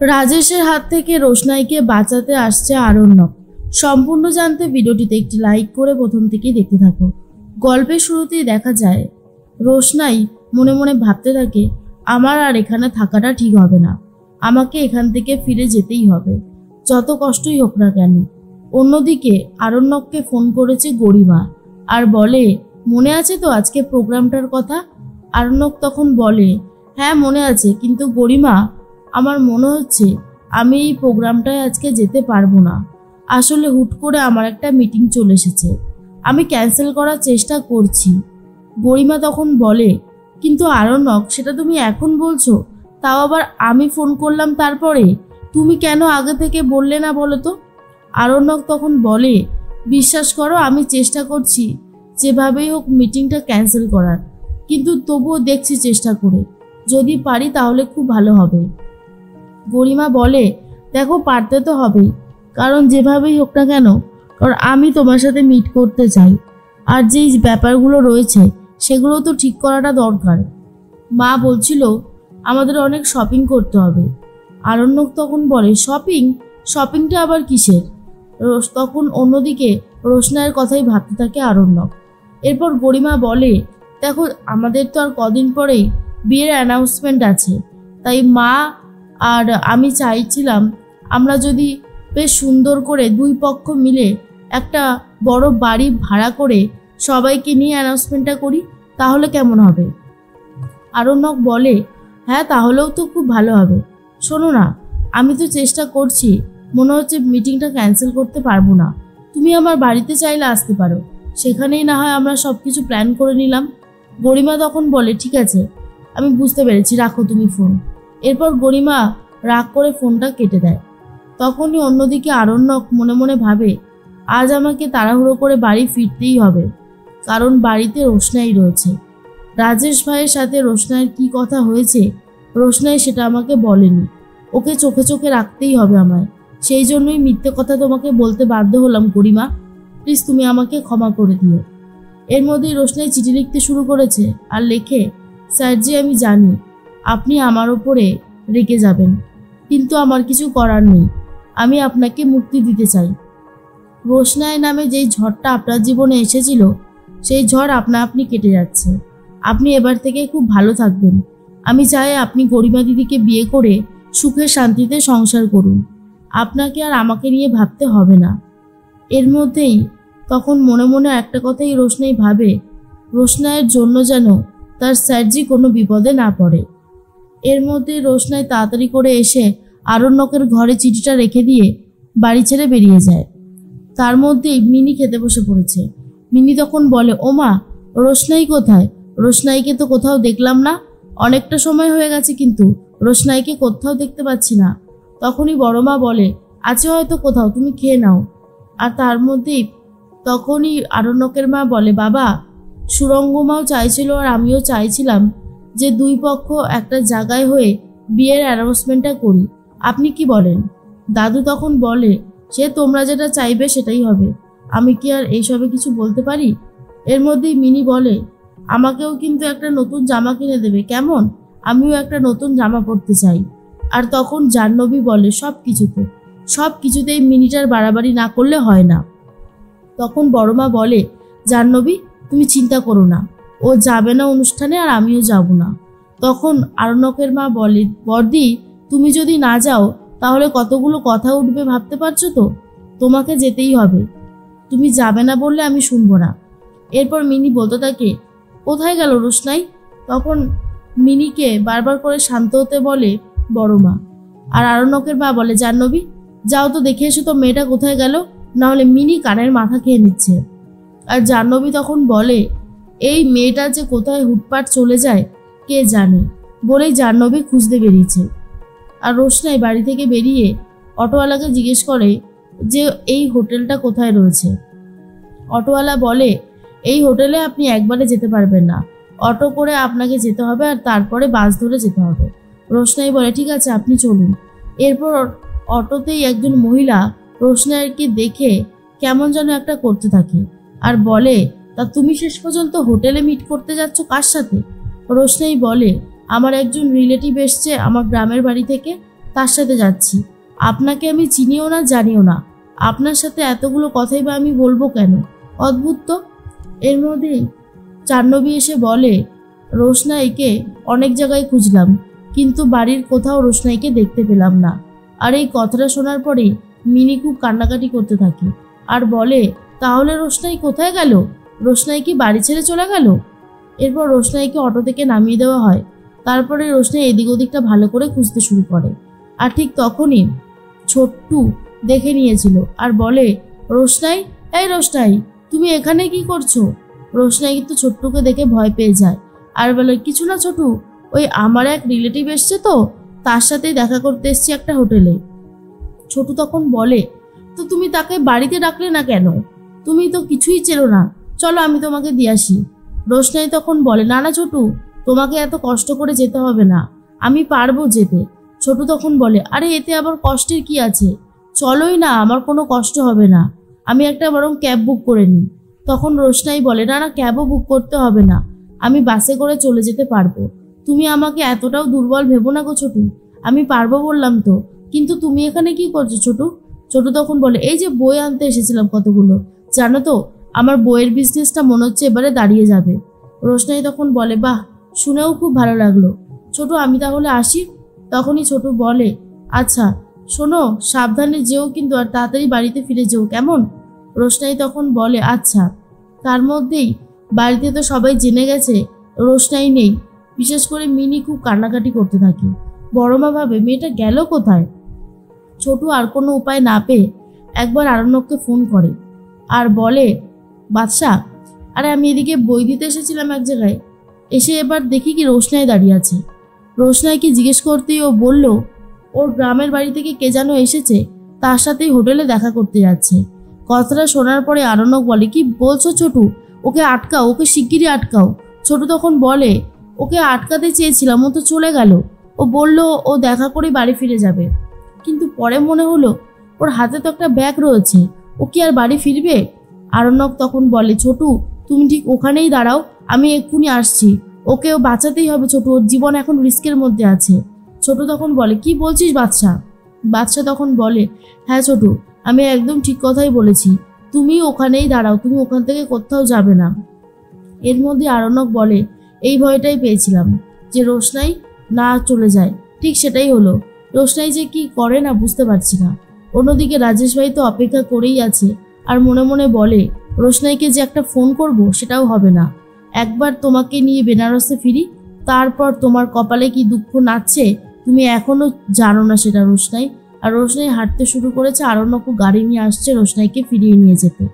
রাজেশের হাত থেকে রোশনাইকে বাঁচাতে আসছে আরণ্যক। সম্পূর্ণ জানতে ভিডিওটিতে একটি লাইক করে প্রথম থেকেই দেখতে থাকো। গল্পের শুরুতেই দেখা যায় রোশনাই মনে মনে ভাবতে থাকে, আমার আর এখানে থাকাটা ঠিক হবে না, আমাকে এখান থেকে ফিরে যেতেই হবে, যত কষ্টই হোক না কেন। অন্যদিকে আরণ্যককে ফোন করেছে গরিমা আর বলে, মনে আছে তো আজকে প্রোগ্রামটার কথা? আরণ্যক তখন বলে, হ্যাঁ মনে আছে, কিন্তু গরিমা আমার মনে হচ্ছে আমি এই প্রোগ্রামটায় আজকে যেতে পারবো না। আসলে হুট করে আমার একটা মিটিং চলে এসেছে, আমি ক্যান্সেল করার চেষ্টা করছি। গরিমা তখন বলে, কিন্তু আরণ্যক সেটা তুমি এখন বলছো, তাও আবার আমি ফোন করলাম তারপরে, তুমি কেন আগে থেকে বললে না বলো তো? আরণ্যক তখন বলে, বিশ্বাস করো আমি চেষ্টা করছি যেভাবেই হোক মিটিংটা ক্যান্সেল করার, কিন্তু তবুও দেখছি চেষ্টা করে, যদি পারি তাহলে খুব ভালো হবে। গরিমা বলে, দেখো পারতে তো হবেই, কারণ যেভাবেই হোক না কেন, কারণ আমি তোমার সাথে মিট করতে চাই, আর যেই ব্যাপারগুলো রয়েছে সেগুলো তো ঠিক করাটা দরকার। মা বলছিল আমাদের অনেক শপিং করতে হবে। আরণ্যক তখন বলে, শপিংটা আবার কিসের? তখন অন্যদিকে রোশনাইয়ের কথাই ভাবতে থাকে আরণ্যক। এরপর গরিমা বলে, দেখো আমাদের তো আর কদিন পরেই বিয়ের অ্যানাউন্সমেন্ট আছে, তাই মা আর আমি চাইছিলাম আমরা যদি বেশ সুন্দর করে দুই পক্ষ মিলে একটা বড় বাড়ি ভাড়া করে সবাইকে নিয়ে অ্যানাউন্সমেন্টটা করি, তাহলে কেমন হবে? আরণ্যক বলে, হ্যাঁ তাহলেও তো খুব ভালো হবে। শোনো না, আমি তো চেষ্টা করছি, মনে হচ্ছে মিটিংটা ক্যান্সেল করতে পারবো না, তুমি আমার বাড়িতে চাইলে আসতে পারো, সেখানেই না হয় আমরা সব কিছু প্ল্যান করে নিলাম। গরিমা তখন বলে, ঠিক আছে আমি বুঝতে পেরেছি, রাখো তুমি ফোন। এরপর গরিমা রাগ করে ফোনটা কেটে দেয়। তখনই অন্যদিকে আরণ্যক মনে মনে ভাবে, আজ আমাকে তাড়াহুড়ো করে বাড়ি ফিরতেই হবে, কারণ বাড়িতে রোশনাই রয়েছে। রাজেশ ভাইয়ের সাথে রোশনাইয়ের কি কথা হয়েছে রোশনাই সেটা আমাকে বলেনি, ওকে চোখে চোখে রাখতেই হবে আমায়, সেই জন্যই মিথ্যে কথা তোমাকে বলতে বাধ্য হলাম গরিমা, প্লিজ তুমি আমাকে ক্ষমা করে দিও। এর মধ্যেই রোশনাই চিঠি লিখতে শুরু করেছে আর লেখে, স্যারজি আমি জানি আপনি আমার ওপরে রেগে যাবেন, কিন্তু আমার কিছু করার নেই, আমি আপনাকে মুক্তি দিতে চাই। রোশনাই নামে যেই ঝড়টা আপনার জীবনে এসেছিল সেই ঝড় আপনা আপনি কেটে যাচ্ছে, আপনি এবার থেকে খুব ভালো থাকবেন। আমি চাই আপনি গরিমা দিদিকে বিয়ে করে সুখে শান্তিতে সংসার করুন, আপনাকে আর আমাকে নিয়ে ভাবতে হবে না। এর মধ্যেই তখন মনে মনে একটা কথাই রোশনাই ভাবে, রোশনাইয়ের জন্য যেন তার স্যারজি কোনো বিপদে না পড়ে। এর মধ্যে রোশনাই তাড়াতাড়ি করে এসে আরণ্যকের ঘরে চিঠিটা রেখে দিয়ে বাড়ি ছেড়ে বেরিয়ে যায়। তার মধ্যেই মিনি খেতে বসে পড়েছে। মিনি তখন বলে, ওমা রোশনাই কোথায়? রোশনাইকে তো কোথাও দেখলাম না, অনেকটা সময় হয়ে গেছে কিন্তু রোশনাইকে কোথাও দেখতে পাচ্ছি না। তখনই বড় মা বলে, আছে হয়তো কোথাও, তুমি খেয়ে নাও। আর তার মধ্যেই তখনই আরণ্যকের মা বলে, বাবা সুরঙ্গমাও চাইছিল আর আমিও চাইছিলাম যে দুই পক্ষ একটা জায়গায় হয়ে বিয়ের অ্যানাউন্সমেন্টটা করি, আপনি কি বলেন? দাদু তখন বলে, সে তোমরা যেটা চাইবে সেটাই হবে, আমি কি আর এইসবে কিছু বলতে পারি? এর মধ্যেই মিনি বলে, আমাকেও কিন্তু একটা নতুন জামা কিনে দেবে কেমন, আমিও একটা নতুন জামা পরতে চাই। আর তখন জাহ্নবী বলে, সব কিছুতেই মিনিটার বাড়াবাড়ি না করলে হয় না। তখন বড়মা বলে, জাহ্নবী তুমি চিন্তা করো না, ও যাবে না অনুষ্ঠানে আর আমিও যাব না। তখন আরণ্যকের মা বলে, বর্দি তুমি যদি না যাও তাহলে কতগুলো কথা উঠবে ভাবতে পারছো তো, তোমাকে যেতেই হবে, তুমি যাবে না বললে আমি শুনবো না। এরপর মিনি বলতে থাকে, কোথায় গেল রোশনাই? তখন মিনিকে বারবার করে শান্ত হতে বলে বড় মা। আর আরণ্যকের মা বলে, জাহ্নবী যাও তো দেখে এসো তো মেয়েটা কোথায় গেল, নাহলে মিনি কানের মাথা খেয়ে নিচ্ছে। আর জাহ্নবী তখন বলে, এই মেয়েটা যে কোথায় হুটপাট চলে যায় কে জানে, বলেই জাহ্নবী খুঁজতে বেরিয়েছে। আর রোশনাই বাড়ি থেকে বেরিয়ে অটোওয়ালাকে জিজ্ঞেস করে যে এই হোটেলটা কোথায় রয়েছে। অটোওয়ালা বলে, এই হোটেলে আপনি একবারে যেতে পারবেন না, অটো করে আপনাকে যেতে হবে আর তারপরে বাস ধরে যেতে হবে। রোশনাই বলে, ঠিক আছে আপনি চলুন। এরপর অটোতেই একজন মহিলা রোশনাইকে দেখে কেমন যেন একটা করতে থাকে আর বলে, তা তুমি শেষ পর্যন্ত হোটেলে মিট করতে যাচ্ছ কার সাথে? রোশনাই বলে, আমার একজন রিলেটিভ এসছে আমার গ্রামের বাড়ি থেকে, তার সাথে যাচ্ছি। আপনাকে আমি চিনিও না, জানিও না, আপনার সাথে এতগুলো কথাই বা আমি বলবো কেন? অদ্ভুত তো। এর মধ্যেই জাহ্নবী এসে বলে, রোশনাইকে অনেক জায়গায় খুঁজলাম, কিন্তু বাড়ির কোথাও রোশনাইকে দেখতে পেলাম না। আর এই কথাটা শোনার পরে মিনি খুব কান্নাকাটি করতে থাকে আর বলে, তাহলে রোশনাই কোথায় গেল? রোশনাই কি বাড়ি ছেড়ে চলে গেল? এরপর রোশনাইকে অটো থেকে নামিয়ে দেওয়া হয়। তারপরে রোশনাই এদিক ওদিকটা ভালো করে খুঁজতে শুরু করে। আর ঠিক তখনই ছোট্টু দেখে নিয়েছিল আর বলে, রোশনাই, এই রোশনাই, তুমি এখানে কি করছো? রোশনাই কিন্তু ছোট্টুকে দেখে ভয় পেয়ে যায় আর বলে, কিছু না ছোটু, ওই আমার এক রিলেটিভ এসছে তো, তার সাথেই দেখা করতে এসছি একটা হোটেলে। ছোটু তখন বলে, তো তুমি তাকে বাড়িতে ডাকলে না কেন? তুমি তো কিছুই চেনো না, চলো আমি তোমাকে দিয়ে আসি। রোশনাই তখন বলে, না না ছোটু, তোমাকে এত কষ্ট করে যেতে হবে না, আমি পারবো যেতে। ছোটু তখন বলে, আরে এতে আবার কষ্টের কি আছে, চলোই না, আমার কোনো কষ্ট হবে না, আমি একটা বরং ক্যাব বুক করে নিই। তখন রোশনাই বলে, না না, ক্যাবও বুক করতে হবে না, আমি বাসে করে চলে যেতে পারবো। তুমি আমাকে এতটাও দুর্বল ভেবো না গো ছোটু, আমি পারবো বললাম তো। কিন্তু তুমি এখানে কি করছো ছোটু? ছোটু তখন বলে, এই যে বই আনতে এসেছিলাম কতগুলো, জানো তো আমার বইয়ের বিজনেসটা মনে হচ্ছে এবারে দাঁড়িয়ে যাবে। রোশনাই তখন বলে, বাহ, শুনেও খুব ভালো লাগলো ছোটু, আমি তাহলে আসি। তখনই ছোটু বলে, আচ্ছা শোনো, সাবধানে যেও কিন্তু, আর তাড়াতাড়ি বাড়িতে ফিরে যেও, কেমন? রোশনাই তখন বলে, আচ্ছা। তার মধ্যেই বাড়িতে তো সবাই জেনে গেছে রোশনাই নেই। বিশেষ করে মিনি খুব কান্নাকাটি করতে থাকে। বড়মা ভাবে, মেয়েটা গেল কোথায়? ছোটু আর কোনো উপায় না পেয়ে একবার আরণ্যককে ফোন করে আর বলে, বাদশা, আরে আমি এদিকে বই দিতে এসেছিলাম এক জায়গায়, এসে এবার দেখি কি রোশনাই দাঁড়িয়ে আছে। রোশনাইকে জিজ্ঞেস করতেই ও বলল, ওর গ্রামের বাড়ি থেকে কে যেন এসেছে, তার সাথেই হোটেলে দেখা করতে যাচ্ছে। কথাটা শোনার পরে আরণ্যক বলে, কি বলছো ছোটু? ওকে আটকাও, ওকে শিগগিরই আটকাও। ছোটু তখন বলে, ওকে আটকাতে চেয়েছিলাম, ও তো চলে গেল। ও বলল ও দেখা করে বাড়ি ফিরে যাবে, কিন্তু পরে মনে হলো ওর হাতে তো একটা ব্যাগ রয়েছে, ও কি আর বাড়ি ফিরবে? আরণ্যক তখন বলে, ছোটু তুমি ঠিক ওখানেই দাঁড়াও, আমি এক্ষুনি আসছি, ওকেও বাঁচাতেই হবে ছোটু, ওর জীবন এখন রিস্কের মধ্যে আছে। ছোটু তখন বলে, কি বলছিস বাদশা? বাদশা তখন বলে, হ্যাঁ ছোটু, আমি একদম ঠিক কথাই বলেছি, তুমি ওখানেই দাঁড়াও, তুমি ওখান থেকে কোথাও যাবে না। এর মধ্যে আরণ্যক বলে, এই ভয়টাই পেয়েছিলাম যে রোশনাই না চলে যায়, ঠিক সেটাই হলো। রোশনাই যে কি করে না বুঝতে পারছি না। অন্যদিকে রাজেশ ভাই তো অপেক্ষা করেই আছে আর মনে মনে বলে, রোশনাইকে যে একটা ফোন করব সেটাও হবে না, একবার তোমাকে নিয়ে বেনারসে ফিরি, তারপর তোমার কপালে কি দুঃখ নাচছে তুমি এখনো জানো না সেটা রোশনাই। আর রোশনাই হাঁটতে শুরু করেছে, আরণ্যক গাড়ি নিয়ে আসছে রোশনাইকে ফিরিয়ে নিয়ে যেতে।